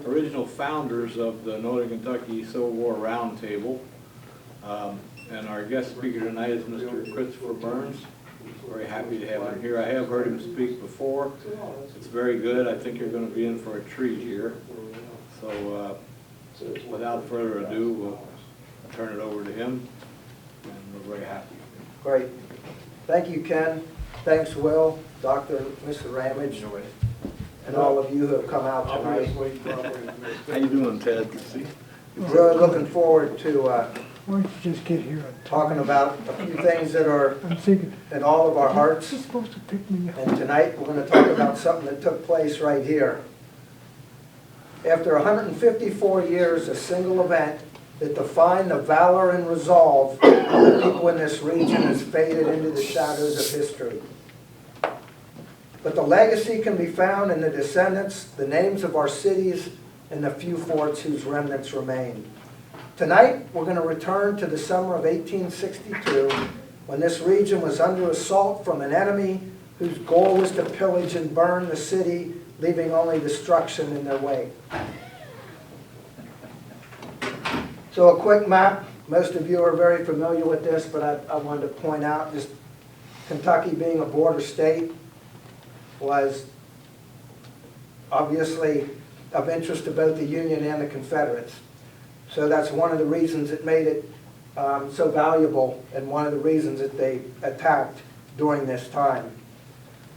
original founders of the Northern Kentucky Civil War Roundtable. And our guest speaker tonight is Mr. Christopher Burns. Very happy to have him here. I have heard him speak before. It's very good. I think you're going to be in for a treat here. So without further ado, we'll turn it over to him, and we're very happy. Great. Thank you, Ken. Thanks, Will, Dr. Mr. Ramage, and all of you who have come out tonight. How you doing, Ted? See? Really looking forward to Why don't you just get here? talking about a few things that are I'm thinking, in all of our hearts. you're supposed to pick me up. And tonight, we're going to talk about something that took place right here. After 154 years, a single event that defined the valor and resolve of the people in this region has faded into the shadows of history. But the legacy can be found in the descendants, the names of our cities, and the few forts whose remnants remain. Tonight, we're going to return to the summer of 1862, when this region was under assault from an enemy whose goal was to pillage and burn the city, leaving only destruction in their wake. So a quick map. Most of you are very familiar with this, but I wanted to point out just Kentucky being a border state was obviously of interest to both the Union and the Confederates. So that's one of the reasons it made it so valuable, and one of the reasons that they attacked during this time.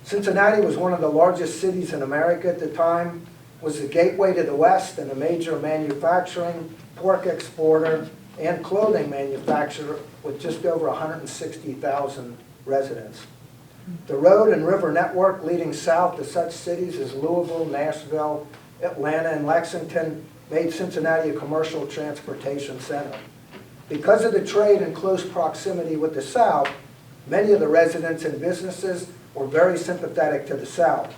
Cincinnati was one of the largest cities in America at the time, was the gateway to the West and a major manufacturing, pork exporter, and clothing manufacturer with just over 160,000 residents. The road and river network leading south to such cities as Louisville, Nashville, Atlanta, and Lexington made Cincinnati a commercial transportation center. Because of the trade and close proximity with the South, many of the residents and businesses were very sympathetic to the South.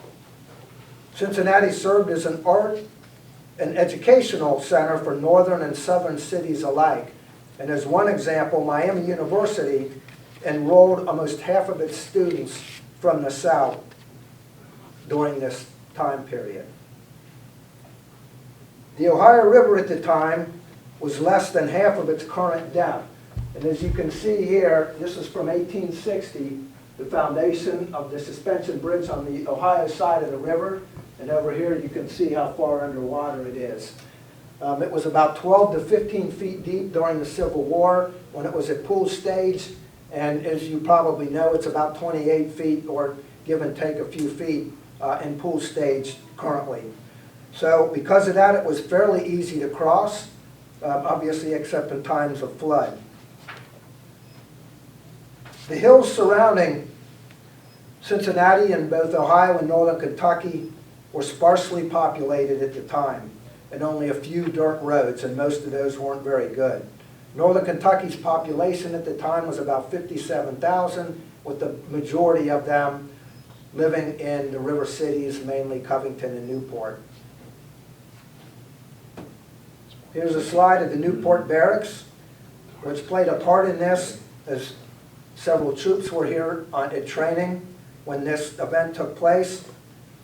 Cincinnati served as an art and educational center for northern and southern cities alike. And as one example, Miami University enrolled almost half of its students from the South during this time period. The Ohio River at the time was less than half of its current depth. And as you can see here, this is from 1860, the foundation of the suspension bridge on the Ohio side of the river. And over here you can see how far underwater it is. It was about 12 to 15 feet deep during the Civil War when it was at pool stage. And as you probably know, it's about 28 feet, or give and take a few feet, in pool stage currently. So because of that, it was fairly easy to cross, obviously except in times of flood. The hills surrounding Cincinnati and both Ohio and northern Kentucky were sparsely populated at the time, and only a few dirt roads, and most of those weren't very good. Northern Kentucky's population at the time was about 57,000, with the majority of them living in the river cities, mainly Covington and Newport. Here's a slide of the Newport Barracks, which played a part in this, as several troops were here at training when this event took place.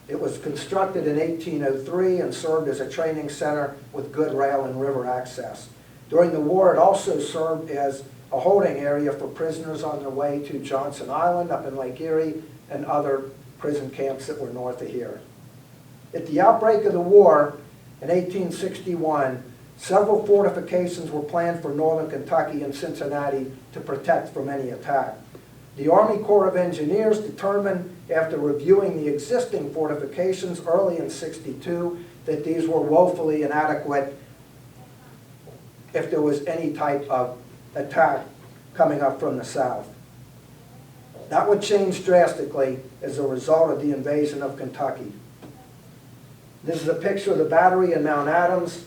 It was constructed in 1803 and served as a training center with good rail and river access. During the war, it also served as a holding area for prisoners on their way to Johnson Island up in Lake Erie and other prison camps that were north of here. At the outbreak of the war in 1861, several fortifications were planned for northern Kentucky and Cincinnati to protect from any attack. The Army Corps of Engineers determined, after reviewing the existing fortifications early in '62, that these were woefully inadequate if there was any type of attack coming up from the south. That would change drastically as a result of the invasion of Kentucky. This is a picture of the battery in Mount Adams,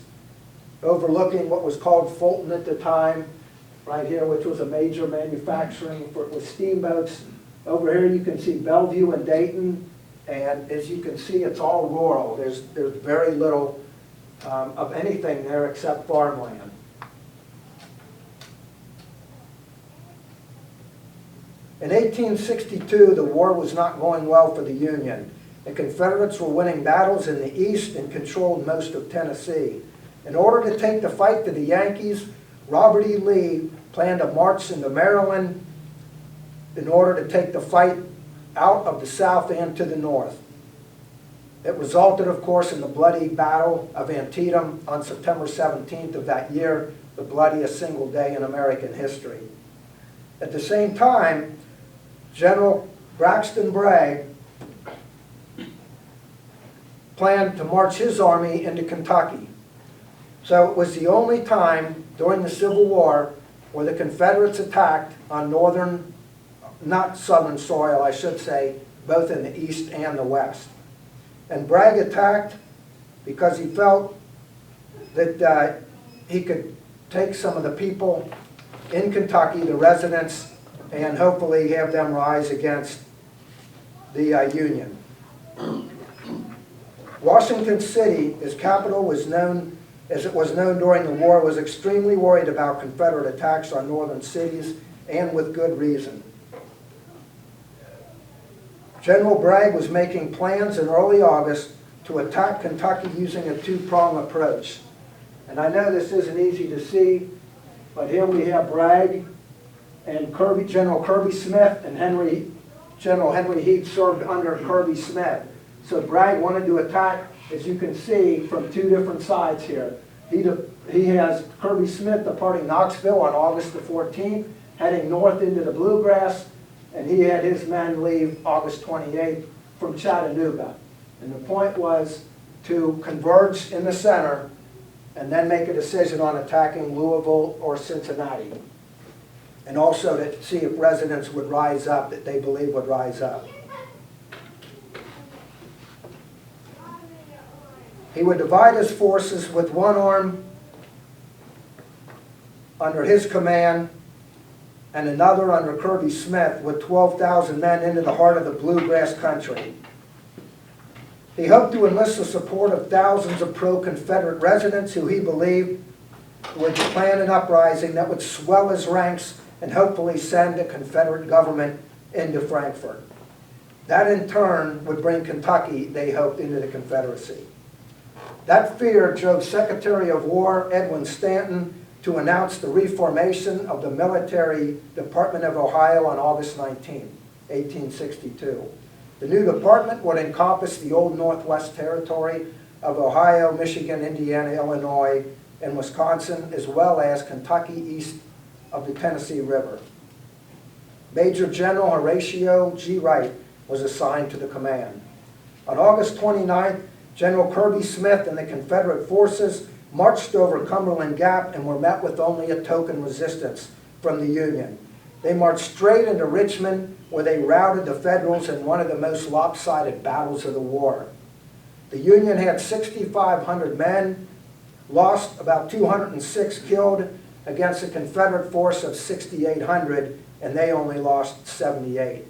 overlooking what was called Fulton at the time, right here, which was a major manufacturing with steamboats. Over here you can see Bellevue and Dayton, and as you can see, it's all rural. There's very little of anything there except farmland. In 1862, the war was not going well for the Union. The Confederates were winning battles in the east and controlled most of Tennessee. In order to take the fight to the Yankees, Robert E. Lee planned a march into Maryland in order to take the fight out of the South and to the North. It resulted, of course, in the bloody Battle of Antietam on September 17th of that year, the bloodiest single day in American history. At the same time, General Braxton Bragg planned to march his army into Kentucky. So it was the only time during the Civil War where the Confederates attacked on northern, not southern soil, I should say, both in the east and the west. And Bragg attacked because he felt that he could take some of the people in Kentucky, the residents, and hopefully have them rise against the Union. Washington City, its capital, was known, as it was known during the war, was extremely worried about Confederate attacks on northern cities, and with good reason. General Bragg was making plans in early August to attack Kentucky using a two-prong approach. And I know this isn't easy to see, but here we have Bragg and General Kirby Smith, and General Henry Heath served under Kirby Smith. So Bragg wanted to attack, as you can see, from two different sides here. He has Kirby Smith departing Knoxville on August the 14th, heading north into the Bluegrass, and he had his men leave August 28th from Chattanooga. And the point was to converge in the center and then make a decision on attacking Louisville or Cincinnati. And also to see if residents would rise up, that they believe would rise up. He would divide his forces with one arm under his command and another under Kirby Smith with 12,000 men into the heart of the Bluegrass country. He hoped to enlist the support of thousands of pro-Confederate residents who he believed would plan an uprising that would swell his ranks and hopefully send the Confederate government into Frankfort. That in turn would bring Kentucky, they hoped, into the Confederacy. That fear drove Secretary of War Edwin Stanton to announce the reformation of the Military Department of Ohio on August 19, 1862. The new department would encompass the old Northwest Territory of Ohio, Michigan, Indiana, Illinois, and Wisconsin, as well as Kentucky east of the Tennessee River. Major General Horatio G. Wright was assigned to the command. On August 29th, General Kirby Smith and the Confederate forces marched over Cumberland Gap and were met with only a token resistance from the Union. They marched straight into Richmond, where they routed the Federals in one of the most lopsided battles of the war. The Union had 6,500 men, lost about 206 killed against a Confederate force of 6,800, and they only lost 78.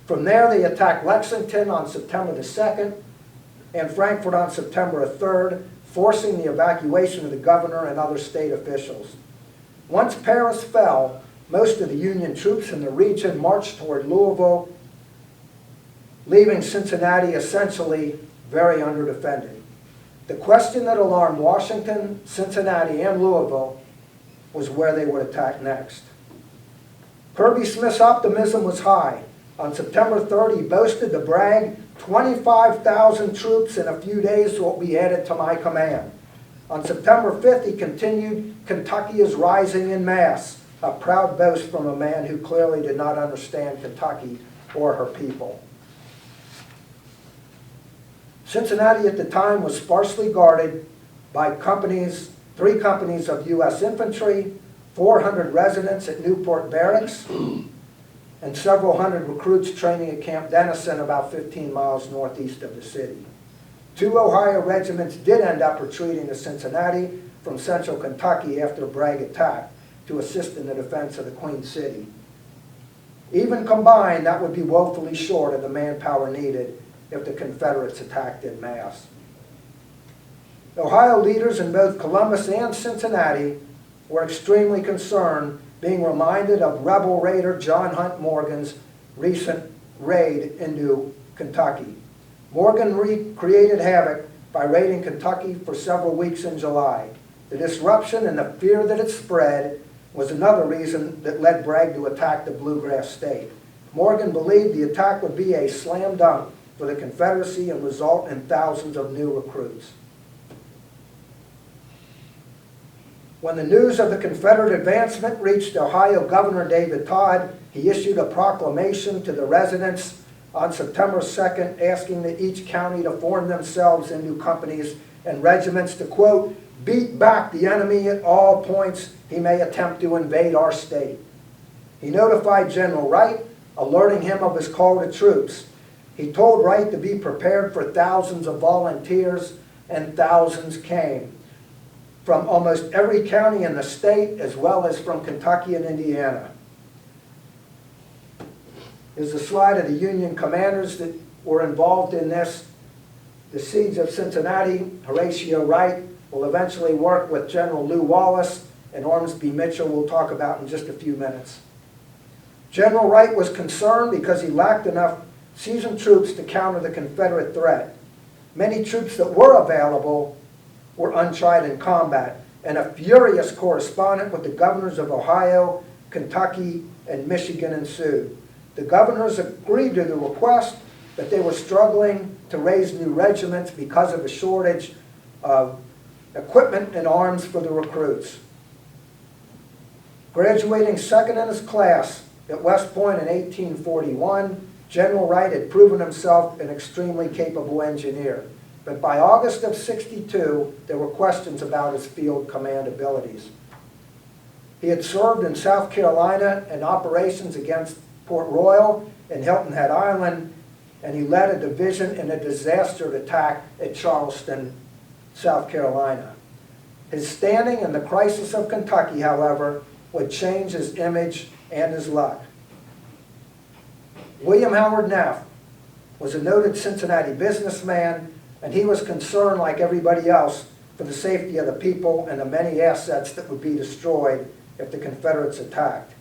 From there, they attacked Lexington on September the 2nd and Frankfort on September 3rd, forcing the evacuation of the governor and other state officials. Once Paris fell, most of the Union troops in the region marched toward Louisville, leaving Cincinnati essentially very underdefended. The question that alarmed Washington, Cincinnati, and Louisville was where they would attack next. Kirby Smith's optimism was high. On September 3rd, he boasted to Bragg, 25,000 troops in a few days will be added to my command. On September 5th, he continued, Kentucky is rising in mass, a proud boast from a man who clearly did not understand Kentucky or her people. Cincinnati at the time was sparsely guarded by three companies of U.S. infantry, 400 residents at Newport Barracks, and several hundred recruits training at Camp Dennison about 15 miles northeast of the city. 2 Ohio regiments did end up retreating to Cincinnati from central Kentucky after Bragg attacked to assist in the defense of the Queen City. Even combined, that would be woefully short of the manpower needed if the Confederates attacked en masse. Ohio leaders in both Columbus and Cincinnati were extremely concerned, being reminded of rebel raider John Hunt Morgan's recent raid into Kentucky. Morgan created havoc by raiding Kentucky for several weeks in July. The disruption and the fear that it spread was another reason that led Bragg to attack the Bluegrass State. Morgan believed the attack would be a slam dunk for the Confederacy and result in thousands of new recruits. When the news of the Confederate advancement reached Ohio Governor David Todd, he issued a proclamation to the residents on September 2nd asking that each county to form themselves into companies and regiments to, quote, beat back the enemy at all points he may attempt to invade our state. He notified General Wright, alerting him of his call to troops. He told Wright to be prepared for thousands of volunteers, and thousands came from almost every county in the state, as well as from Kentucky and Indiana. Here's a slide of the Union commanders that were involved in this. The siege of Cincinnati, Horatio Wright will eventually work with General Lew Wallace, and Ormsby Mitchell we'll talk about in just a few minutes. General Wright was concerned because he lacked enough seasoned troops to counter the Confederate threat. Many troops that were available were untried in combat, and a furious correspondence with the governors of Ohio, Kentucky, and Michigan ensued. The governors agreed to the request, but they were struggling to raise new regiments because of a shortage of equipment and arms for the recruits. Graduating second in his class at West Point in 1841, General Wright had proven himself an extremely capable engineer. But by August of '62, there were questions about his field command abilities. He had served in South Carolina in operations against Port Royal and Hilton Head Island, and he led a division in a disaster attack at Charleston, South Carolina. His standing in the crisis of Kentucky, however, would change his image and his luck. William Howard Neff was a noted Cincinnati businessman, and he was concerned, like everybody else, for the safety of the people and the many assets that would be destroyed if the Confederates attacked.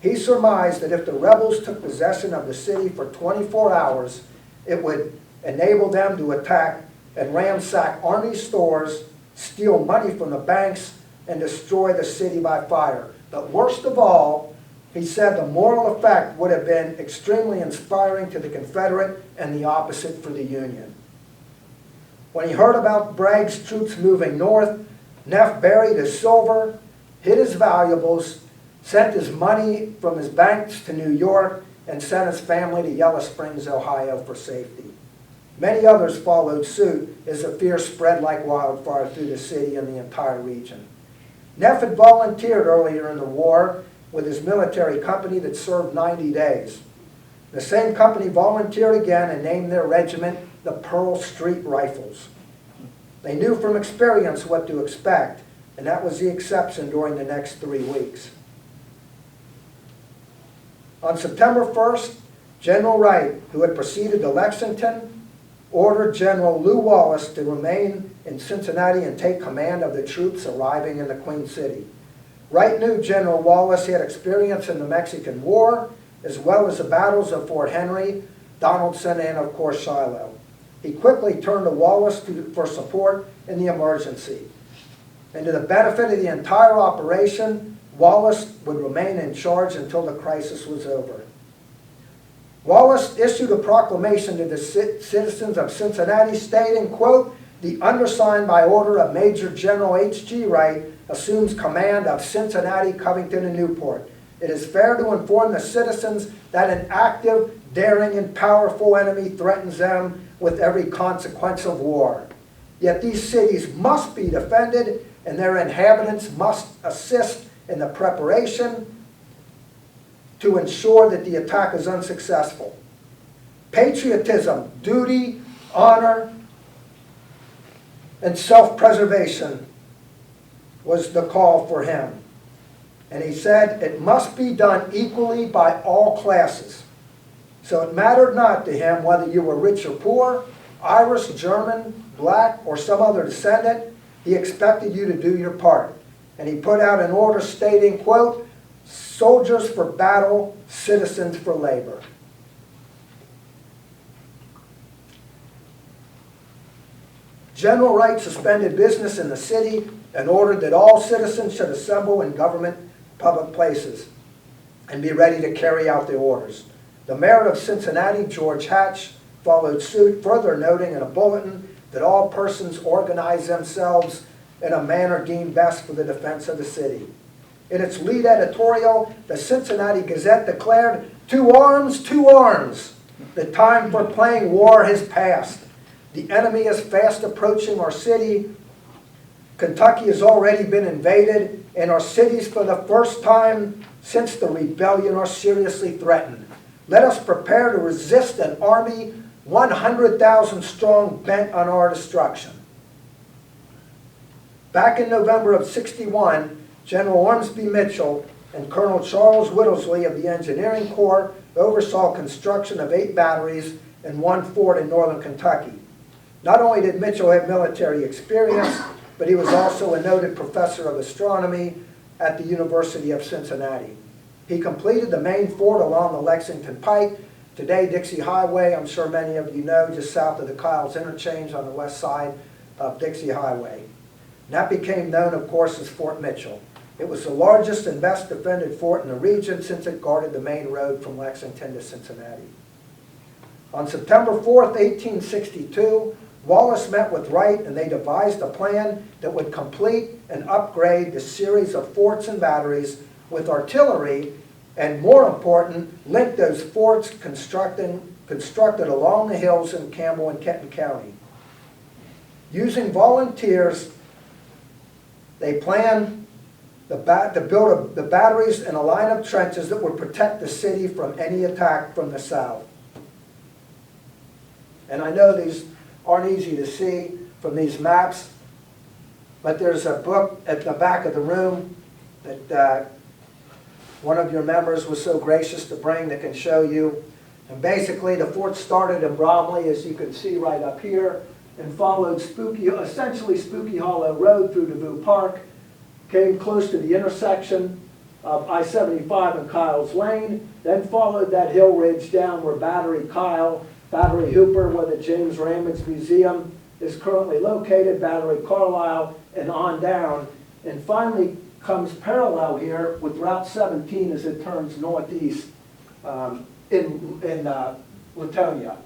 He surmised that if the rebels took possession of the city for 24 hours, it would enable them to attack and ransack army stores, steal money from the banks, and destroy the city by fire. But worst of all, he said the moral effect would have been extremely inspiring to the Confederate and the opposite for the Union. When he heard about Bragg's troops moving north, Neff buried his silver, hid his valuables, sent his money from his banks to New York, and sent his family to Yellow Springs, Ohio for safety. Many others followed suit as the fear spread like wildfire through the city and the entire region. Neff had volunteered earlier in the war with his military company that served 90 days. The same company volunteered again and named their regiment the Pearl Street Rifles. They knew from experience what to expect, and that was the exception during the next 3 weeks. On September 1st, General Wright, who had proceeded to Lexington, ordered General Lew Wallace to remain in Cincinnati and take command of the troops arriving in the Queen City. Wright knew General Wallace had experience in the Mexican War, as well as the battles of Fort Henry, Donaldson, and of course Shiloh. He quickly turned to Wallace for support in the emergency. And to the benefit of the entire operation, Wallace would remain in charge until the crisis was over. Wallace issued a proclamation to the citizens of Cincinnati stating, quote, "The undersigned by order of Major General H.G. Wright assumes command of Cincinnati, Covington, and Newport. It is fair to inform the citizens that an active, daring, and powerful enemy threatens them with every consequence of war. Yet these cities must be defended, and their inhabitants must assist in the preparation to ensure that the attack is unsuccessful. Patriotism, duty, honor, and self-preservation was the call for him. And he said it must be done equally by all classes. So it mattered not to him whether you were rich or poor, Irish, German, black, or some other descendant. He expected you to do your part. And he put out an order stating, quote, "Soldiers for battle, citizens for labor." General Wright suspended business in the city and ordered that all citizens should assemble in government public places and be ready to carry out the orders. The mayor of Cincinnati, George Hatch, followed suit, further noting in a bulletin that all persons organize themselves in a manner deemed best for the defense of the city. In its lead editorial, the Cincinnati Gazette declared, "To arms, to arms! The time for playing war has passed. The enemy is fast approaching our city. Kentucky has already been invaded, and our cities for the first time since the rebellion are seriously threatened. Let us prepare to resist an army 100,000 strong bent on our destruction." Back in November of '61, General Ormsby Mitchell and Colonel Charles Whittlesey of the Engineering Corps oversaw construction of 8 batteries and 1 fort in northern Kentucky. Not only did Mitchell have military experience, but he was also a noted professor of astronomy at the University of Cincinnati. He completed the main fort along the Lexington Pike, today Dixie Highway. I'm sure many of you know, just south of the Kyles Interchange on the west side of Dixie Highway. And that became known, of course, as Fort Mitchell. It was the largest and best defended fort in the region since it guarded the main road from Lexington to Cincinnati. On September 4th, 1862, Wallace met with Wright and they devised a plan that would complete and upgrade the series of forts and batteries with artillery, and more important, link those forts constructed along the hills in Campbell and Kenton County. Using volunteers, they planned to build the batteries in a line of trenches that would protect the city from any attack from the south. And I know these aren't easy to see from these maps, but there's a book at the back of the room that one of your members was so gracious to bring that can show you. And basically the fort started in Bromley, as you can see right up here, and followed essentially Spooky Hollow Road through DeVue Park, came close to the intersection of I-75 and Kyles Lane, then followed that hill ridge down where Battery Hooper, where the James Ramage Museum is currently located, Battery Carlisle, and on down, and finally comes parallel here with Route 17 as it turns northeast in Latonia.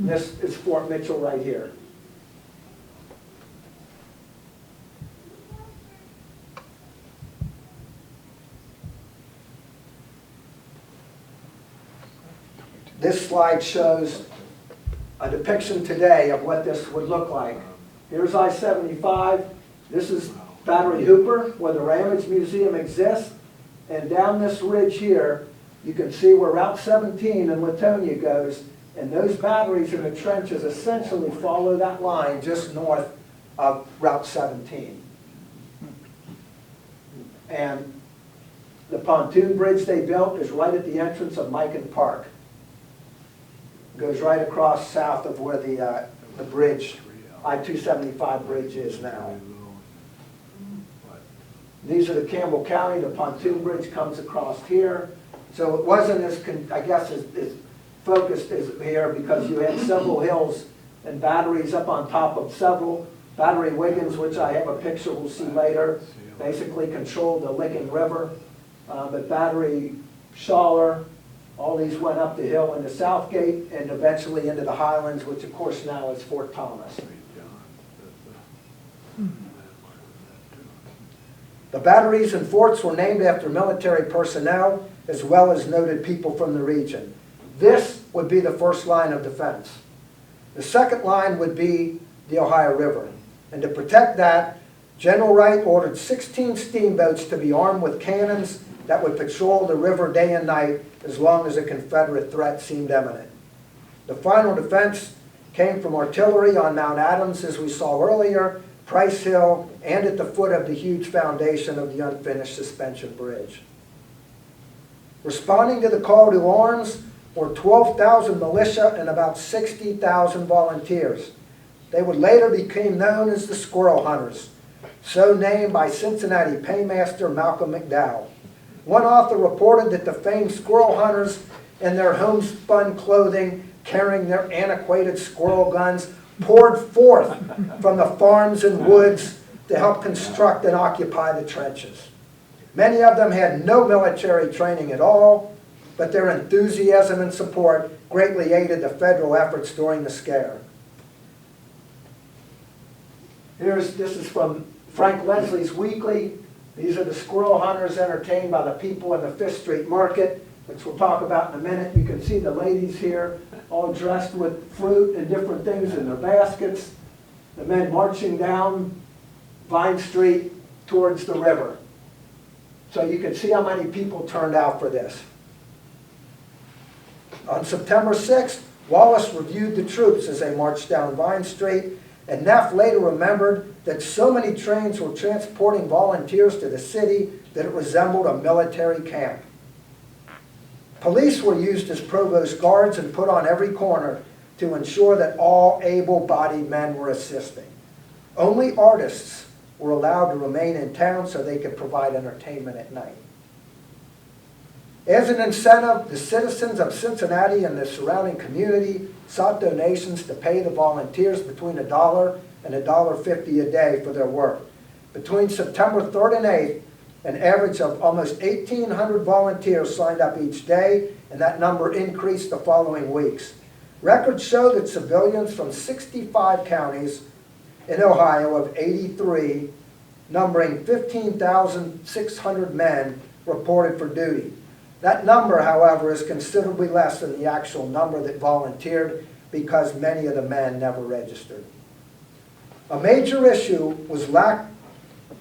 This is Fort Mitchell right here. This slide shows a depiction today of what this would look like. Here's I-75. This is Battery Hooper, where the Ramage Museum exists. And down this ridge here, you can see where Route 17 in Latonia goes. And those batteries in the trenches essentially follow that line just north of Route 17. And the pontoon bridge they built is right at the entrance of Mikan Park. Goes right across south of where the bridge, I-275 bridge is now. These are the Campbell County. The pontoon bridge comes across here. So it wasn't as, as focused as here because you had several hills and batteries up on top of several. Battery Wiggins, which I have a picture we'll see later, basically controlled the Licking River. But Battery Schaller, all these went up the hill into Southgate and eventually into the Highlands, which of course now is Fort Thomas. The batteries and forts were named after military personnel as well as noted people from the region. This would be the first line of defense. The second line would be the Ohio River. And to protect that, General Wright ordered 16 steamboats to be armed with cannons that would patrol the river day and night as long as a Confederate threat seemed imminent. The final defense came from artillery on Mount Adams, as we saw earlier, Price Hill, and at the foot of the huge foundation of the unfinished suspension bridge. Responding to the call to arms were 12,000 militia and about 60,000 volunteers. They would later become known as the Squirrel Hunters, so named by Cincinnati paymaster Malcolm McDowell. One author reported that the famed Squirrel Hunters in their homespun clothing, carrying their antiquated squirrel guns, poured forth from the farms and woods to help construct and occupy the trenches. Many of them had no military training at all, but their enthusiasm and support greatly aided the federal efforts during the scare. This is from Frank Leslie's Weekly. These are the squirrel hunters entertained by the people in the Fifth Street Market, which we'll talk about in a minute. You can see the ladies here all dressed with fruit and different things in their baskets. The men marching down Vine Street towards the river. So you can see how many people turned out for this. On September 6th, Wallace reviewed the troops as they marched down Vine Street, and Neff later remembered that so many trains were transporting volunteers to the city that it resembled a military camp. Police were used as provost guards and put on every corner to ensure that all able-bodied men were assisting. Only artists were allowed to remain in town so they could provide entertainment at night. As an incentive, the citizens of Cincinnati and the surrounding community sought donations to pay the volunteers between $1 and $1.50 a day for their work. Between September 3rd and 8th, an average of almost 1,800 volunteers signed up each day, and that number increased the following weeks. Records show that civilians from 65 counties in Ohio of 83, numbering 15,600 men, reported for duty. That number, however, is considerably less than the actual number that volunteered because many of the men never registered. A major issue was lack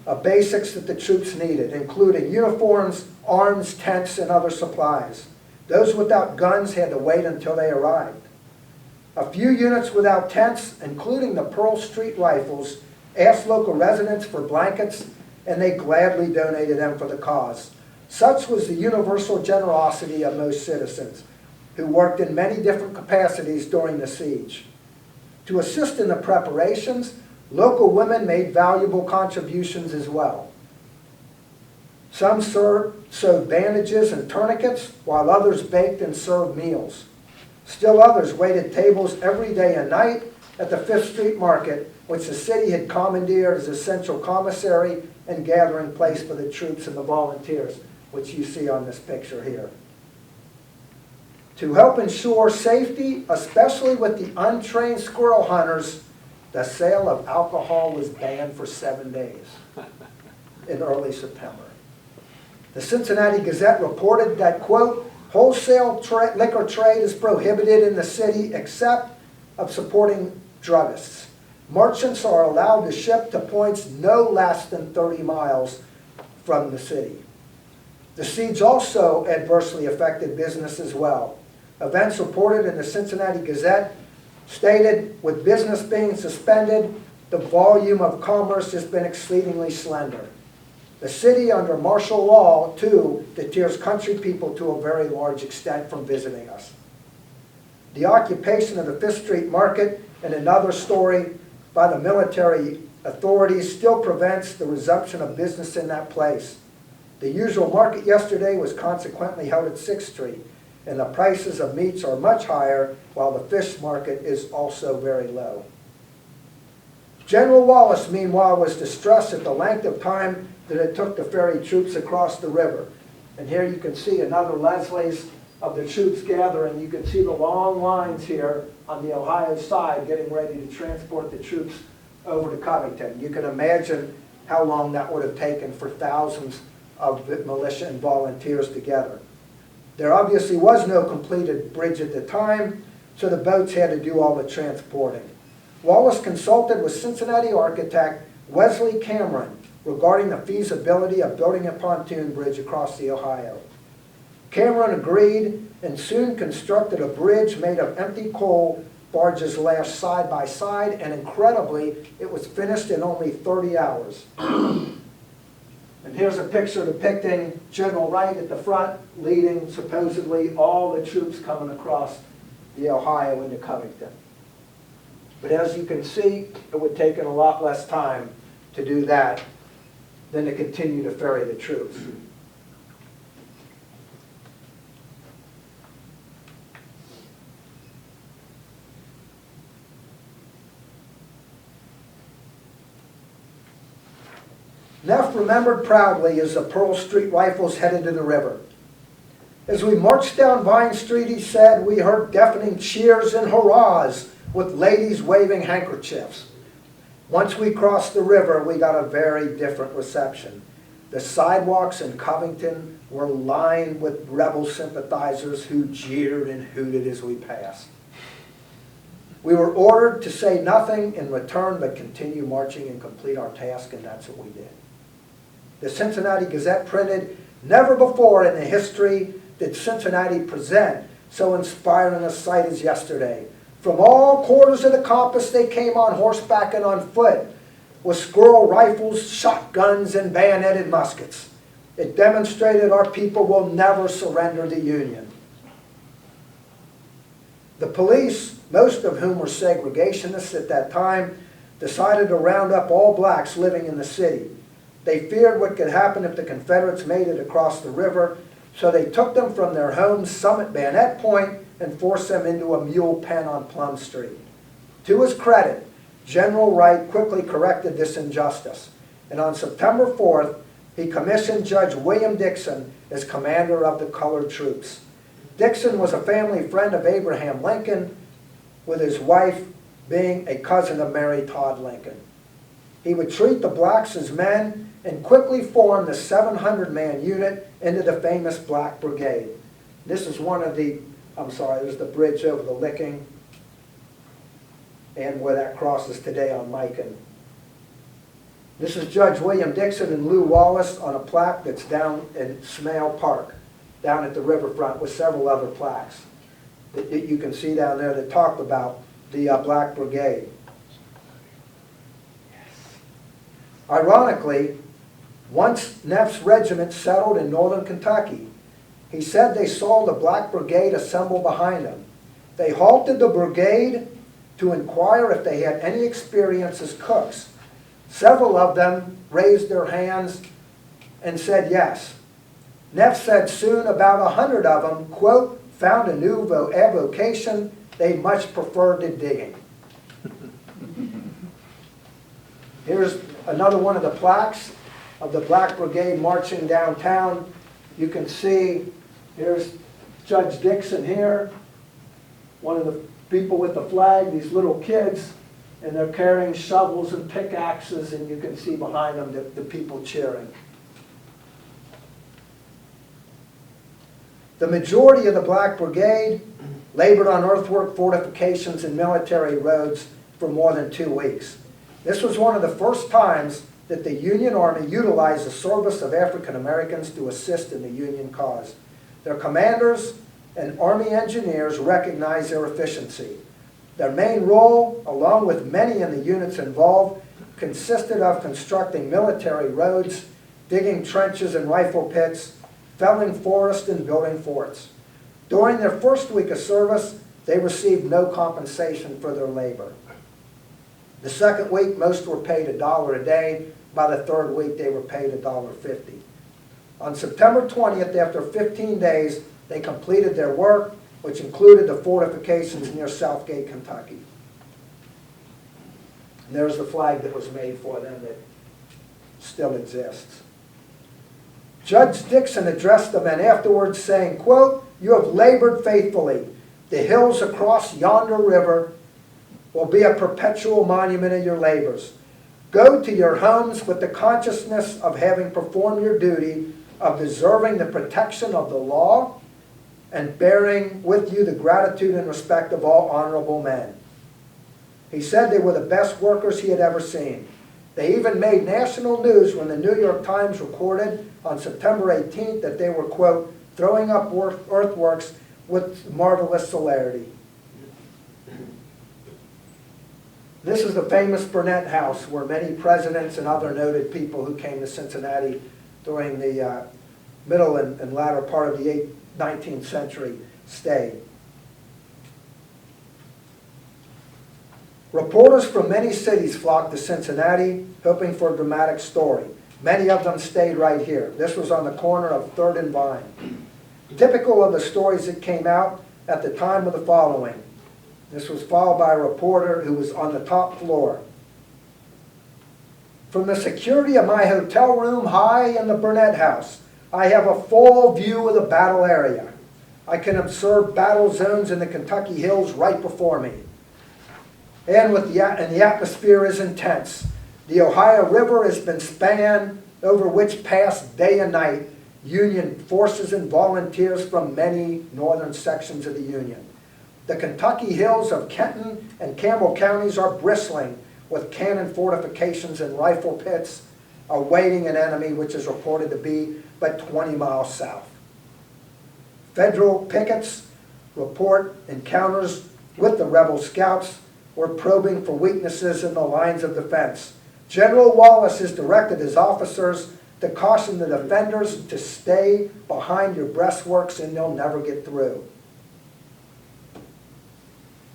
of basics that the troops needed, including uniforms, arms, tents, and other supplies. Those without guns had to wait until they arrived. A few units without tents, including the Pearl Street Rifles, asked local residents for blankets, and they gladly donated them for the cause. Such was the universal generosity of most citizens, who worked in many different capacities during the siege. To assist in the preparations, local women made valuable contributions as well. Some sewed bandages and tourniquets, while others baked and served meals. Still others waited tables every day and night at the Fifth Street Market, which the city had commandeered as a central commissary and gathering place for the troops and the volunteers, which you see on this picture here. To help ensure safety, especially with the untrained squirrel hunters, the sale of alcohol was banned for 7 days in early September. The Cincinnati Gazette reported that, quote, wholesale liquor trade is prohibited in the city except of supporting druggists. Merchants are allowed to ship to points no less than 30 miles from the city. The siege also adversely affected business as well. Events reported in the Cincinnati Gazette stated, with business being suspended, the volume of commerce has been exceedingly slender. The city, under martial law, too, deters country people to a very large extent from visiting us. The occupation of the Fifth Street Market, and another story by the military authorities, still prevents the resumption of business in that place. The usual market yesterday was consequently held at 6th Street, and the prices of meats are much higher, while the fish market is also very low. General Wallace, meanwhile, was distressed at the length of time that it took to ferry troops across the river. And here you can see another Leslie's of the troops gathering. You can see the long lines here on the Ohio side getting ready to transport the troops over to Covington. You can imagine how long that would have taken for thousands of militia and volunteers together. There obviously was no completed bridge at the time, so the boats had to do all the transporting. Wallace consulted with Cincinnati architect Wesley Cameron regarding the feasibility of building a pontoon bridge across the Ohio. Cameron agreed and soon constructed a bridge made of empty coal barges lashed side by side, and incredibly, it was finished in only 30 hours. And here's a picture depicting General Wright at the front, leading supposedly all the troops coming across the Ohio into Covington. But as you can see, it would take a lot less time to do that than to continue to ferry the troops. Neff remembered proudly as the Pearl Street Rifles headed to the river. As we marched down Vine Street, he said, we heard deafening cheers and hurrahs with ladies waving handkerchiefs. Once we crossed the river, we got a very different reception. The sidewalks in Covington were lined with rebel sympathizers who jeered and hooted as we passed. We were ordered to say nothing in return but continue marching and complete our task, and that's what we did. The Cincinnati Gazette printed, never before in the history did Cincinnati present so inspiring a sight as yesterday. From all quarters of the compass they came on horseback and on foot, with squirrel rifles, shotguns, and bayoneted muskets. It demonstrated our people will never surrender the Union. The police, most of whom were segregationists at that time, decided to round up all blacks living in the city. They feared what could happen if the Confederates made it across the river, so they took them from their homes, some at Bayonet Point, and forced them into a mule pen on Plum Street. To his credit, General Wright quickly corrected this injustice, and on September 4th, he commissioned Judge William Dixon as commander of the colored troops. Dixon was a family friend of Abraham Lincoln, with his wife being a cousin of Mary Todd Lincoln. He would treat the blacks as men and quickly form the 700-man unit into the famous Black Brigade. This is one of the, there's the bridge over the Licking and where that crosses today on Mikan. This is Judge William Dixon and Lew Wallace on a plaque that's down in Smale Park, down at the riverfront, with several other plaques that you can see down there that talk about the Black Brigade. Ironically, once Neff's regiment settled in northern Kentucky, he said they saw the Black Brigade assemble behind them. They halted the brigade to inquire if they had any experience as cooks. Several of them raised their hands and said yes. Neff said soon about 100 of them, quote, found a new avocation they much preferred to digging. Here's another one of the plaques of the Black Brigade marching downtown. You can see, here's Judge Dixon here, one of the people with the flag, these little kids, and they're carrying shovels and pickaxes, and you can see behind them the people cheering. The majority of the Black Brigade labored on earthwork fortifications and military roads for more than 2 weeks. This was one of the first times that the Union Army utilized the service of African Americans to assist in the Union cause. Their commanders and Army engineers recognized their efficiency. Their main role, along with many in the units involved, consisted of constructing military roads, digging trenches and rifle pits, felling forests, and building forts. During their first week of service, they received no compensation for their labor. The second week, most were paid $1 a day. By the third week, they were paid $1.50. On September 20th, after 15 days, they completed their work, which included the fortifications near Southgate, Kentucky. And there's the flag that was made for them that still exists. Judge Dixon addressed the men afterwards, saying, quote, you have labored faithfully. The hills across yonder river will be a perpetual monument of your labors. Go to your homes with the consciousness of having performed your duty, of deserving the protection of the law, and bearing with you the gratitude and respect of all honorable men. He said they were the best workers he had ever seen. They even made national news when the New York Times reported on September 18th that they were, quote, throwing up earthworks with marvelous celerity. This is the famous Burnett House, where many presidents and other noted people who came to Cincinnati during the middle and latter part of the 19th century stayed. Reporters from many cities flocked to Cincinnati, hoping for a dramatic story. Many of them stayed right here. This was on the corner of 3rd and Vine. Typical of the stories that came out at the time were the following. This was followed by a reporter who was on the top floor. From the security of my hotel room high in the Burnett House, I have a full view of the battle area. I can observe battle zones in the Kentucky hills right before me. And the atmosphere is intense. The Ohio River has been spanned, over which pass day and night Union forces and volunteers from many northern sections of the Union. The Kentucky hills of Kenton and Campbell counties are bristling with cannon fortifications and rifle pits awaiting an enemy which is reported to be but 20 miles south. Federal pickets report encounters with the rebel scouts were probing for weaknesses in the lines of defense. General Wallace has directed his officers to caution the defenders to stay behind your breastworks and they'll never get through.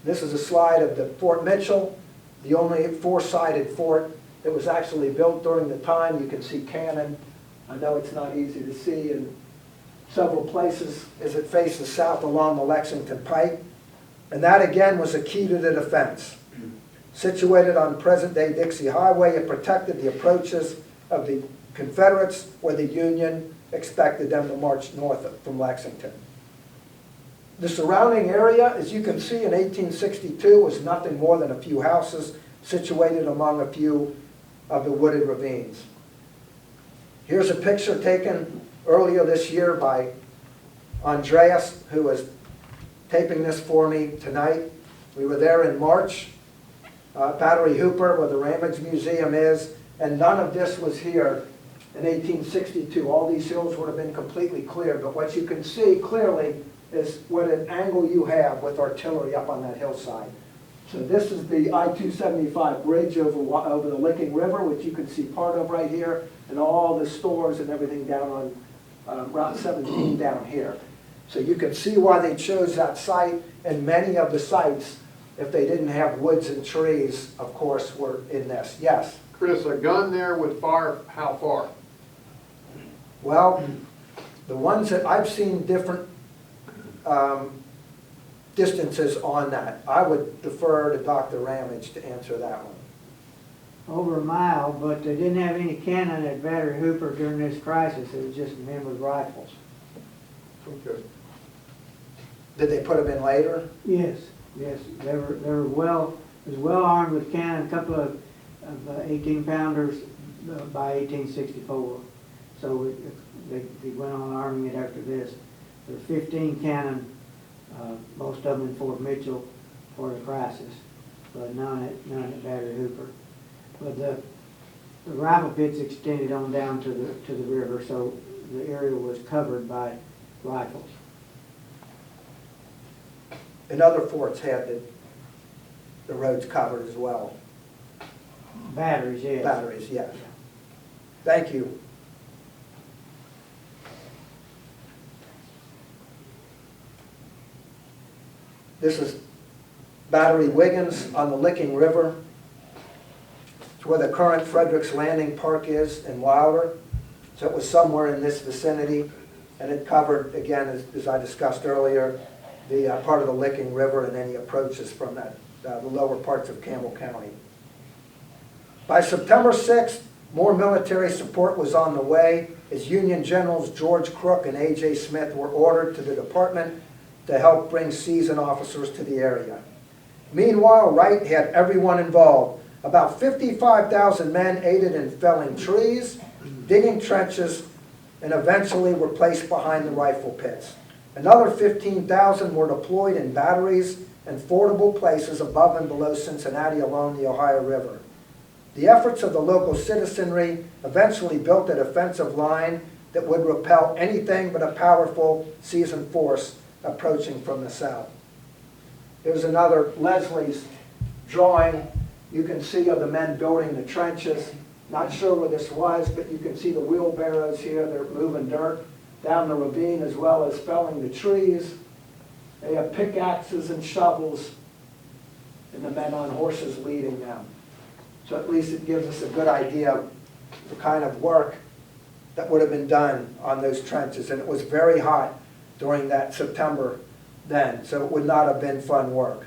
This is a slide of the Fort Mitchell, the only four-sided fort that was actually built during the time. You can see cannon. I know it's not easy to see in several places as it faces south along the Lexington Pike. And that again was a key to the defense. Situated on present-day Dixie Highway, it protected the approaches of the Confederates where the Union expected them to march north from Lexington. The surrounding area, as you can see in 1862, was nothing more than a few houses situated among a few of the wooded ravines. Here's a picture taken earlier this year by Andreas, who was taping this for me tonight. We were there in March, Battery Hooper, where the Ramage Museum is, and none of this was here in 1862. All these hills would have been completely clear, but what you can see clearly is what an angle you have with artillery up on that hillside. So this is the I-275 bridge over the Licking River, which you can see part of right here, and all the stores and everything down on Route 17 down here. So you can see why they chose that site, and many of the sites, if they didn't have woods and trees, of course, were in this. Yes? Chris, a gun there would fire how far? Well, the ones that I've seen different distances on that. I would defer to Dr. Ramage to answer that one. Over a mile, but they didn't have any cannon at Battery Hooper during this crisis. It was just men with rifles. Okay. Did they put them in later? Yes, yes. They were well armed with cannon, a couple of 18-pounders by 1864. So they went on arming it after this. There were 15 cannon, most of them in Fort Mitchell for the crisis, but none at Battery Hooper. But the rifle pits extended on down to the river, so the area was covered by rifles. And other forts had the roads covered as well. Batteries, yes. Batteries, yes. Thank you. This is Battery Wiggins on the Licking River. It's where the current Frederick's Landing Park is in Wilder. So it was somewhere in this vicinity. And it covered, again, as I discussed earlier, the part of the Licking River and any approaches from that, the lower parts of Campbell County. By September 6th, more military support was on the way as Union Generals George Crook and A.J. Smith were ordered to the department to help bring seasoned officers to the area. Meanwhile, Wright had everyone involved. About 55,000 men aided in felling trees, digging trenches, and eventually were placed behind the rifle pits. Another 15,000 were deployed in batteries and fordable places above and below Cincinnati along the Ohio River. The efforts of the local citizenry eventually built a defensive line that would repel anything but a powerful seasoned force approaching from the south. Here's another Leslie's drawing you can see of the men building the trenches. Not sure where this was, but you can see the wheelbarrows here. They're moving dirt down the ravine as well as felling the trees. They have pickaxes and shovels, and the men on horses leading them. So at least it gives us a good idea of the kind of work that would have been done on those trenches. And it was very hot during that September then, so it would not have been fun work.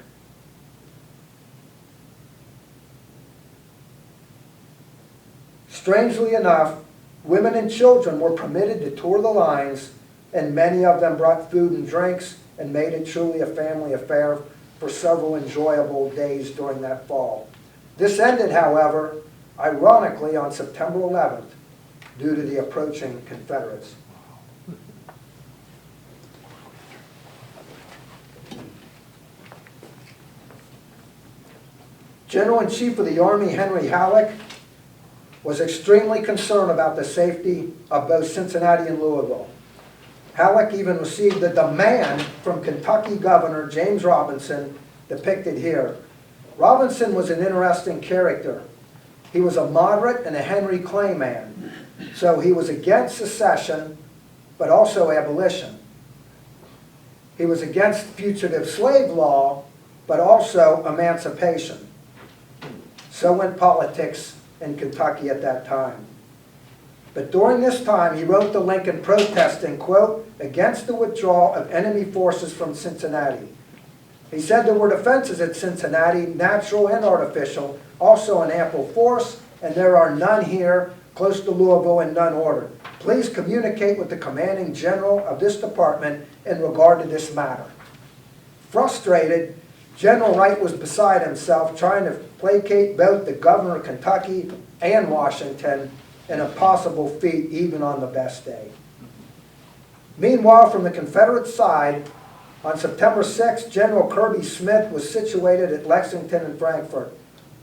Strangely enough, women and children were permitted to tour the lines, and many of them brought food and drinks and made it truly a family affair for several enjoyable days during that fall. This ended, however, ironically on September 11th due to the approaching Confederates. General-in-Chief of the Army, Henry Halleck, was extremely concerned about the safety of both Cincinnati and Louisville. Halleck even received a demand from Kentucky Governor James Robinson, depicted here. Robinson was an interesting character. He was a moderate and a Henry Clay man, so he was against secession, but also abolition. He was against fugitive slave law, but also emancipation. So went politics in Kentucky at that time. But during this time, he wrote to Lincoln protesting, quote, against the withdrawal of enemy forces from Cincinnati. He said there were defenses at Cincinnati, natural and artificial, also in ample force, and there are none here, close to Louisville, and none ordered. Please communicate with the commanding general of this department in regard to this matter. Frustrated, General Wright was beside himself, trying to placate both the governor of Kentucky and Washington, an impossible feat even on the best day. Meanwhile, from the Confederate side, on September 6th, General Kirby Smith was situated at Lexington and Frankfort.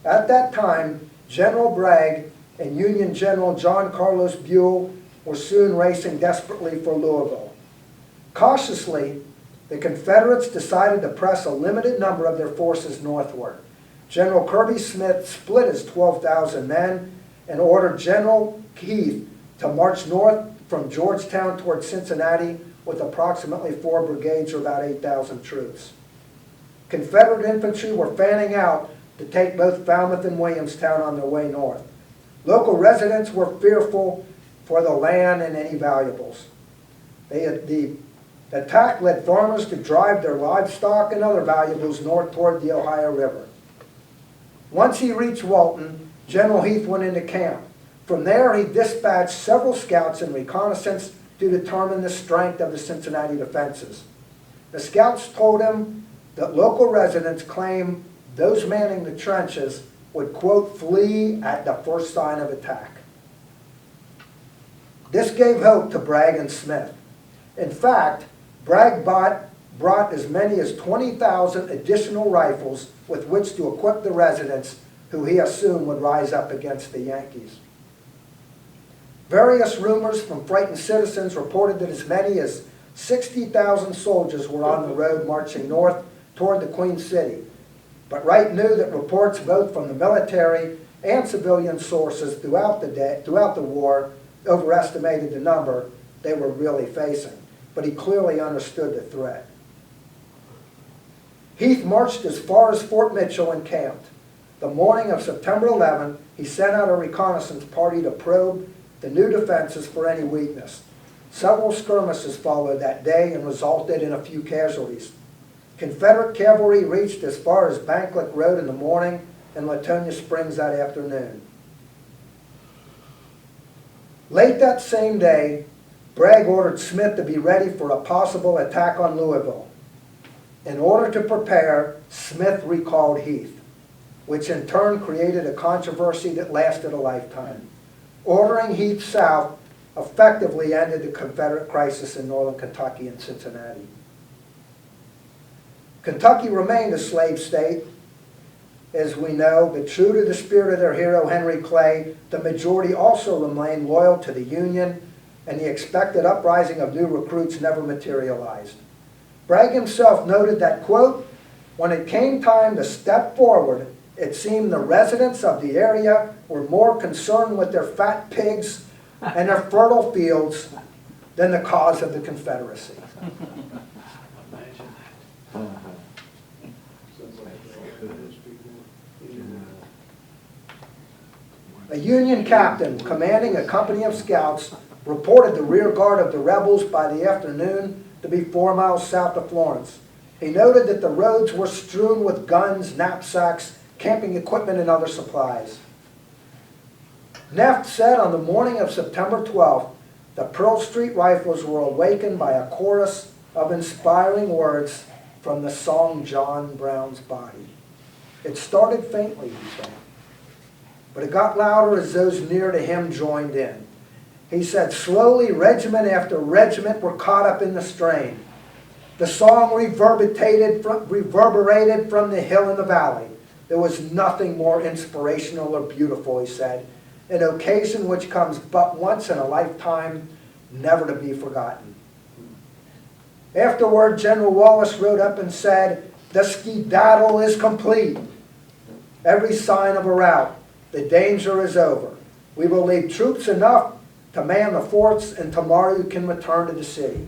At that time, General Bragg and Union General John Carlos Buell were soon racing desperately for Louisville. Cautiously, the Confederates decided to press a limited number of their forces northward. General Kirby Smith split his 12,000 men and ordered General Heath to march north from Georgetown toward Cincinnati with approximately 4 brigades or about 8,000 troops. Confederate infantry were fanning out to take both Falmouth and Williamstown on their way north. Local residents were fearful for the land and any valuables. The attack led farmers to drive their livestock and other valuables north toward the Ohio River. Once he reached Walton, General Heath went into camp. From there, he dispatched several scouts in reconnaissance to determine the strength of the Cincinnati defenses. The scouts told him that local residents claimed those manning the trenches would, quote, flee at the first sign of attack. This gave hope to Bragg and Smith. In fact, Bragg brought as many as 20,000 additional rifles with which to equip the residents who he assumed would rise up against the Yankees. Various rumors from frightened citizens reported that as many as 60,000 soldiers were on the road marching north toward the Queen City. But Wright knew that reports both from the military and civilian sources throughout the war overestimated the number they were really facing. But he clearly understood the threat. Heath marched as far as Fort Mitchell and camped. The morning of September 11th, he sent out a reconnaissance party to probe the new defenses for any weakness. Several skirmishes followed that day and resulted in a few casualties. Confederate cavalry reached as far as Banklick Road in the morning and Latonia Springs that afternoon. Late that same day, Bragg ordered Smith to be ready for a possible attack on Louisville. In order to prepare, Smith recalled Heath, which in turn created a controversy that lasted a lifetime. Ordering Heath south effectively ended the Confederate crisis in northern Kentucky and Cincinnati. Kentucky remained a slave state, as we know, but true to the spirit of their hero Henry Clay, the majority also remained loyal to the Union, and the expected uprising of new recruits never materialized. Bragg himself noted that, quote, when it came time to step forward, it seemed the residents of the area were more concerned with their fat pigs and their fertile fields than the cause of the Confederacy. A Union captain commanding a company of scouts reported the rear guard of the rebels by the afternoon to be 4 miles south of Florence. He noted that the roads were strewn with guns, knapsacks, camping equipment, and other supplies. Neff said on the morning of September 12th, the Pearl Street Rifles were awakened by a chorus of inspiring words from the song John Brown's Body. It started faintly, he said, but it got louder as those near to him joined in. He said, slowly, regiment after regiment were caught up in the strain. The song reverberated from the hill and the valley. There was nothing more inspirational or beautiful, he said, an occasion which comes but once in a lifetime, never to be forgotten. Afterward, General Wallace rode up and said, the skedaddle is complete. Every sign of a rout. The danger is over. We will leave troops enough to man the forts, and tomorrow you can return to the city.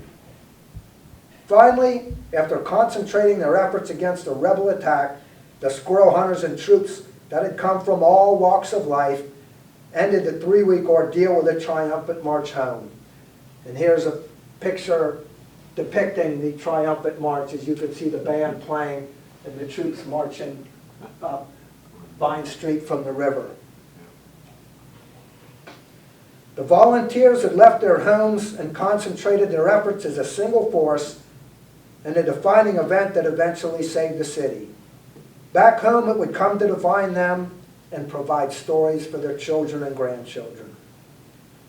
Finally, after concentrating their efforts against the rebel attack, the squirrel hunters and troops that had come from all walks of life ended the 3-week ordeal with a triumphant march home. And here's a picture depicting the triumphant march. As you can see, the band playing and the troops marching up Vine Street from the river. The volunteers had left their homes and concentrated their efforts as a single force in a defining event that eventually saved the city. Back home, it would come to define them and provide stories for their children and grandchildren.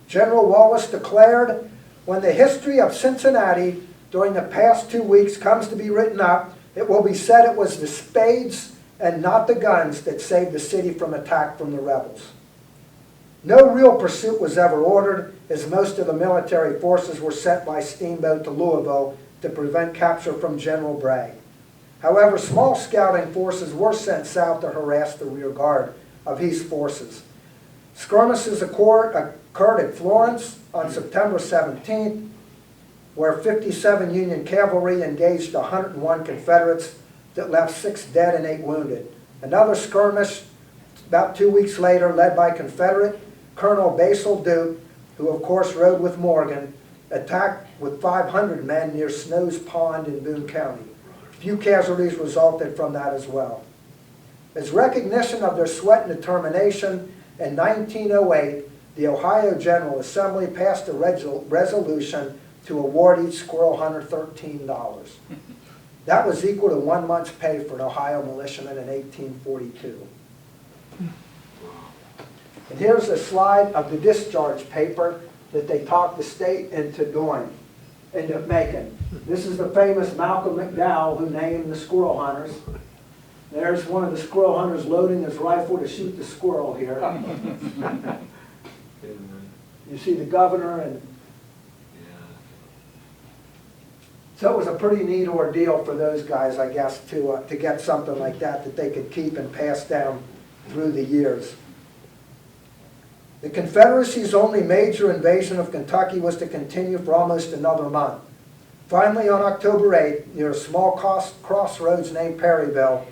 General Wallace declared, when the history of Cincinnati during the past 2 weeks comes to be written up, it will be said it was the spades and not the guns that saved the city from attack from the rebels. No real pursuit was ever ordered, as most of the military forces were sent by steamboat to Louisville to prevent capture from General Bragg. However, small scouting forces were sent south to harass the rear guard of his forces. Skirmishes occurred at Florence on September 17th, where 57 Union cavalry engaged 101 Confederates that left 6 dead and 8 wounded. Another skirmish about 2 weeks later, led by Confederate Colonel Basil Duke, who of course rode with Morgan, attacked with 500 men near Snow's Pond in Boone County. Few casualties resulted from that as well. As recognition of their sweat and determination, in 1908, the Ohio General Assembly passed a resolution to award each squirrel hunter $13. That was equal to 1 month's pay for an Ohio militiaman in 1842. And here's a slide of the discharge paper that they talked the state into making. This is the famous Malcolm McDowell who named the squirrel hunters. There's one of the squirrel hunters loading his rifle to shoot the squirrel here. You see the governor, and so it was a pretty neat ordeal for those guys, I guess, to get something like that they could keep and pass down through the years. The Confederacy's only major invasion of Kentucky was to continue for almost another month. Finally, on October 8th, near a small crossroads named Perryville,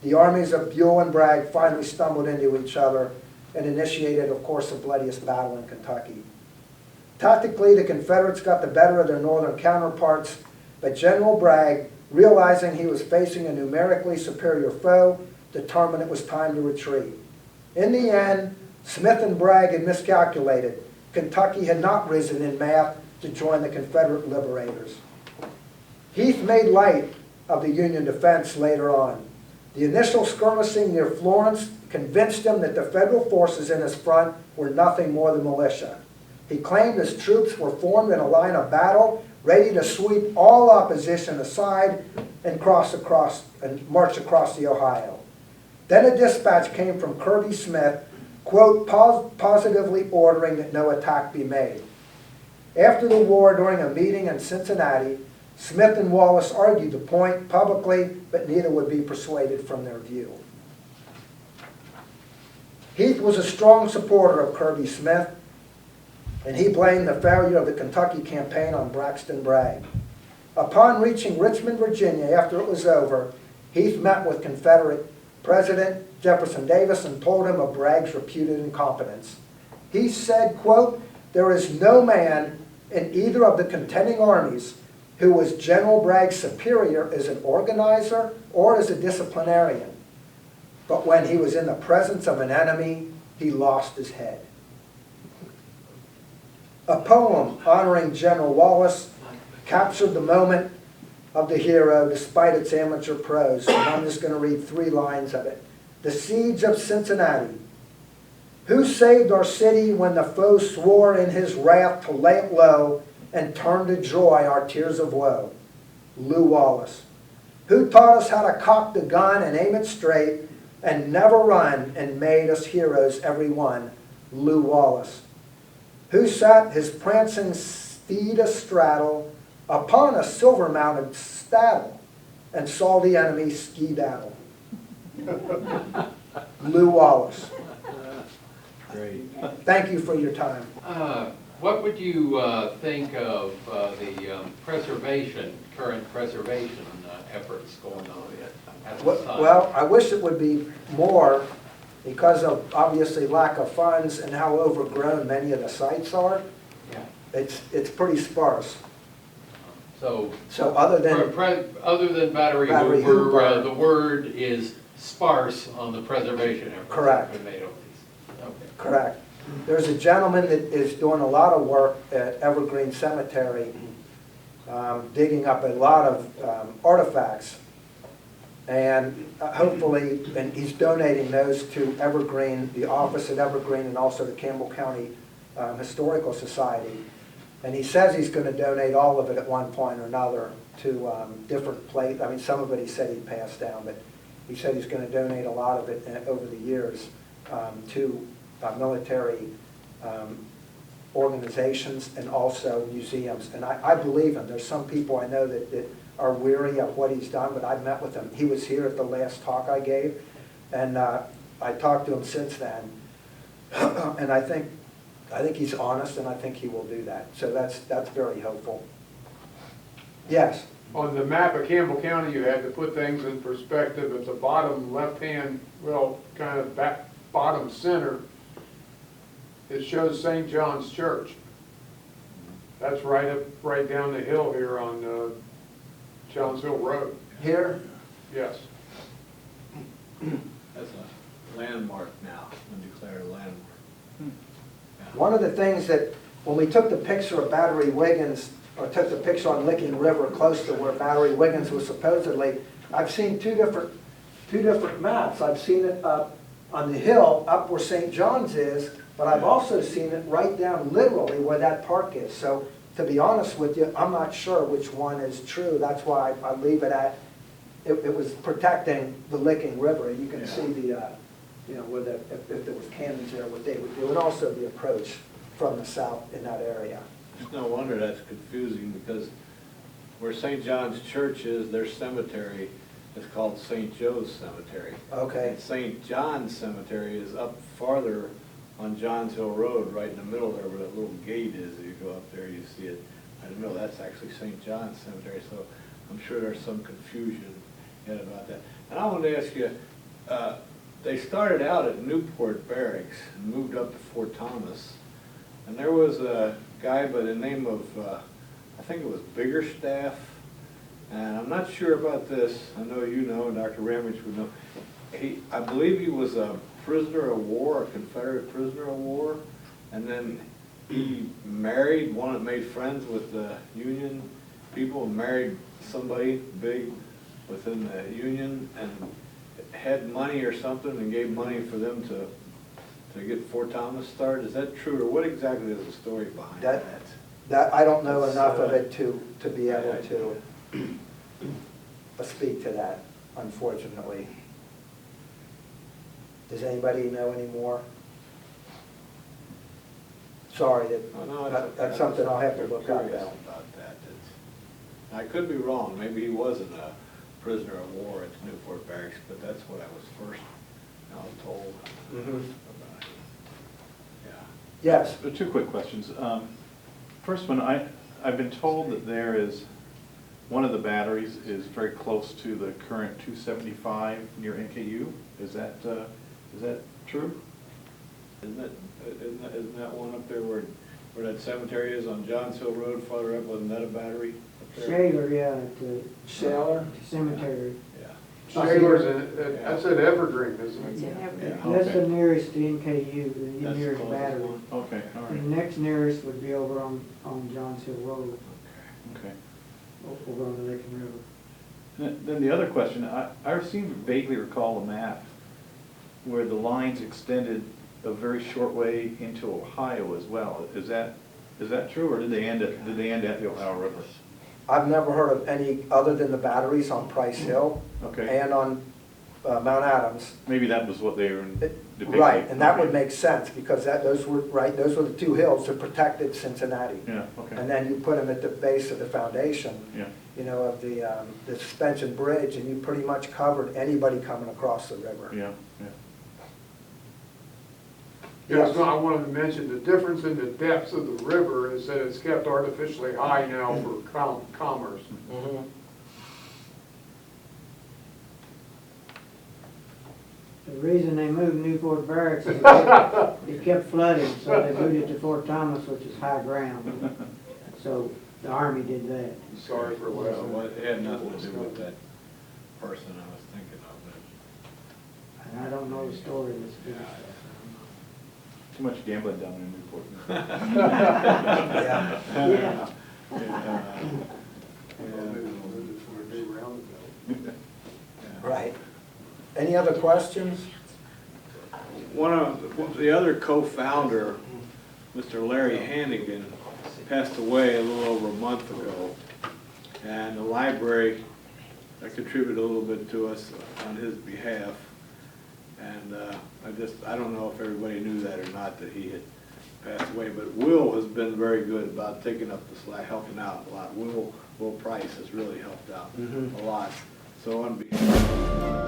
the armies of Buell and Bragg finally stumbled into each other and initiated, of course, the bloodiest battle in Kentucky. Tactically, the Confederates got the better of their northern counterparts, but General Bragg, realizing he was facing a numerically superior foe, determined it was time to retreat. In the end, Smith and Bragg had miscalculated. Kentucky had not risen in math to join the Confederate liberators. Heath made light of the Union defense later on. The initial skirmishing near Florence convinced him that the federal forces in his front were nothing more than militia. He claimed his troops were formed in a line of battle, ready to sweep all opposition aside and march across the Ohio. Then a dispatch came from Kirby Smith, quote, positively ordering that no attack be made. After the war, during a meeting in Cincinnati, Smith and Wallace argued the point publicly, but neither would be persuaded from their view. Heath was a strong supporter of Kirby Smith, and he blamed the failure of the Kentucky campaign on Braxton Bragg. Upon reaching Richmond, Virginia, after it was over, Heath met with Confederate President Jefferson Davis and told him of Bragg's reputed incompetence. He said, quote, there is no man in either of the contending armies who was General Bragg's superior as an organizer or as a disciplinarian. But when he was in the presence of an enemy, he lost his head. A poem honoring General Wallace captured the moment of the hero despite its amateur prose. And I'm just going to read 3 lines of it. The siege of Cincinnati. Who saved our city when the foe swore in his wrath to lay it low and turn to joy our tears of woe? Lew Wallace. Who taught us how to cock the gun and aim it straight and never run and made us heroes every one? Lew Wallace. Who sat his prancing steed astraddle upon a silver-mounted saddle and saw the enemy skedaddle? Lew Wallace. Great. Thank you for your time. What would you think of the preservation, current preservation efforts going on at this time? Well, I wish it would be more because of obviously lack of funds and how overgrown many of the sites are. Yeah. It's pretty sparse. So other than other than Battery Battery Hooper, Hooper. the word is sparse on the preservation efforts Correct. that have been made over these. Okay. correct. There's a gentleman that is doing a lot of work at Evergreen Cemetery, digging up a lot of artifacts. And hopefully, and he's donating those to Evergreen, the office at Evergreen, and also the Campbell County Historical Society. And he says he's going to donate all of it at one point or another to different places. I mean, some of it he said he passed down, but he said he's going to donate a lot of it over the years to military organizations and also museums. And I believe him. There's some people I know that are weary of what he's done, but I've met with him. He was here at the last talk I gave, and I talked to him since then. And I think he's honest, and I think he will do that. So that's very hopeful. Yes. On the map of Campbell County, you had to put things in perspective. At the bottom left-hand, well, kind of back bottom center, it shows St. John's Church. That's right down the hill here on Johns Hill Road. Here? Yes. That's a landmark now, been declared a landmark. One of the things that, when we took the picture of Battery Wiggins, or took the picture on Licking River close to where Battery Wiggins was supposedly, I've seen two different maps. I've seen it up on the hill, up where St. John's is, but I've also seen it right down literally where that park is. So to be honest with you, I'm not sure which one is true. That's why I leave it at, it was protecting the Licking River. You can see the, where if there was cannons there, what they would do. And also the approach from the south in that area. It's no wonder that's confusing, because where St. John's Church is, their cemetery is called St. Joe's Cemetery. Okay. And St. John's Cemetery is up farther on Johns Hill Road, right in the middle there where that little gate is. You go up there, you see it. I don't know, that's actually St. John's Cemetery, so I'm sure there's some confusion yet about that. And I wanted to ask you, they started out at Newport Barracks and moved up to Fort Thomas. And there was a guy by the name of, I think it was Biggerstaff, and I'm not sure about this. I know you know, and Dr. Ramage would know. I believe he was a prisoner of war, a Confederate prisoner of war, and then he married, made friends with the Union people, and married somebody big within the Union, and had money or something, and gave money for them to get Fort Thomas started. Is that true, or what exactly is the story behind that? That I don't know enough of it to be able to speak to that, unfortunately. Does anybody know any more? Sorry, that's something I'll have to look up now. About that. I could be wrong. Maybe he wasn't a prisoner of war at Newport Barracks, but that's what I was first told about it. Yeah. Yes. Two quick questions. First one, I've been told that there is, one of the batteries is very close to the current 275 near NKU. Is that true? Isn't that one up there where that cemetery is on Johns Hill Road, farther up? Wasn't that a battery up there? Shaler, yeah, at the Shaler? cemetery. Yeah. Shaler's in, that's at Evergreen, isn't It's it? in every. That's Okay. the nearest to NKU, the That's nearest close. battery. Okay, all The right, next nearest would be over on Johns Hill Road, okay. over on the Licking River. Then the other question, I seem to vaguely recall a map where the lines extended a very short way into Ohio as well. Is that true, or did they end at the Ohio River? I've never heard of any other than the batteries on Price Hill Okay, and on Mount Adams. maybe that was what they were depicting. Right, and that would Okay. make sense, because those were the two hills that protected Cincinnati. Yeah, okay, And then you put them at the base of the foundation, yeah, you know, of the suspension bridge, and you pretty much covered anybody coming across the river. yeah, yeah. Yes, no, I wanted to mention the difference in the depths of the river is that it's kept artificially high now for commerce. Mhm. The reason they moved Newport Barracks is it kept flooding, so they moved it to Fort Thomas, which is high ground. So the Army did that. Sorry for Well, laughing. it had nothing to do with that person I was thinking of. And I don't know the story of this big stuff. Too much gambling down in Newport. Yeah. Yeah. Right. Any other questions? One of the other co-founder, Mr. Larry Hannigan, passed away a little over a month ago. And the library contributed a little bit to us on his behalf. And I don't know if everybody knew that or not, that he had passed away, but Will has been very good about taking up the slack, helping out a lot. Will Price has really helped out a lot. So on behalf